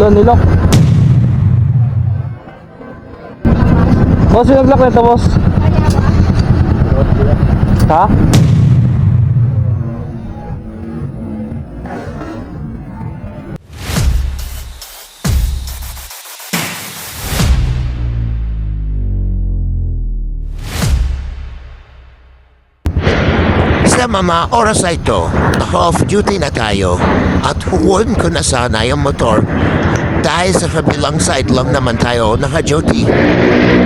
Wala nilak. Boss, yung nag-lock nito, boss. Ha? Sa mga oras na ito, off-duty na tayo at huwag ko na sana yung motor dahil sa kabilang side lang naman tayo naka-duty.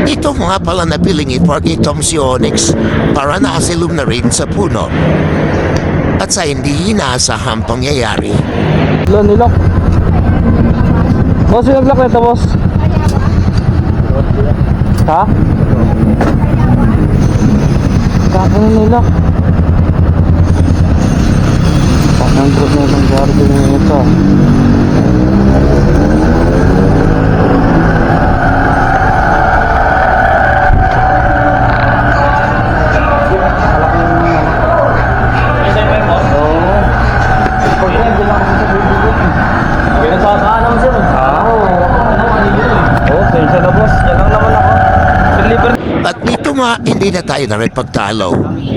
Ito nga pala nabiling i-park itong si Onyx para nakasilong na rin sa puno at sa hindi inaasahang pangyayari. Wala nilak. Boss, yung nag-lock nito, boss. Ha? Kaka na nilak. Ang group na itong garden na ito. At dito nga, hindi na tayo nakipagtalo.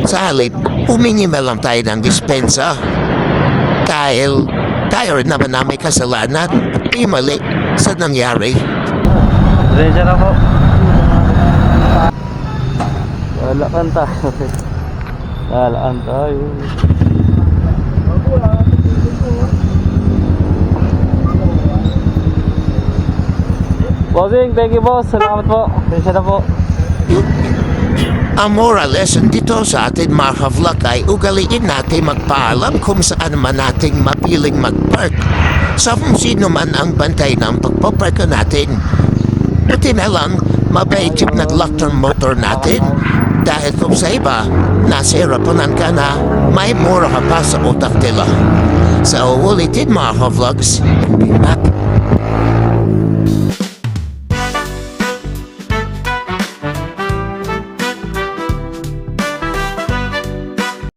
Sa halip, humingi na lang tayo ng dispensa. Dahil tayo rin naman na may kasalanan at may mali sa nangyari. Pasensya na po. Lalaan tayo. Lalaan tayo. Bossing, thank you, boss. Salamat po. Pasensya na po. Ang moral lesson dito sa atin mga ka-vlog ay ugaliin natin magpaalam kung saan man nating mapiling mag-park sa kung sino man ang bantay ng pagpapark natin. Buti na lang mabait yung nag-lock ng motor natin dahil kung sa iba nasirapanan ka na may mura ka pa sa utak nila. So ulitin mga ka-vlogs,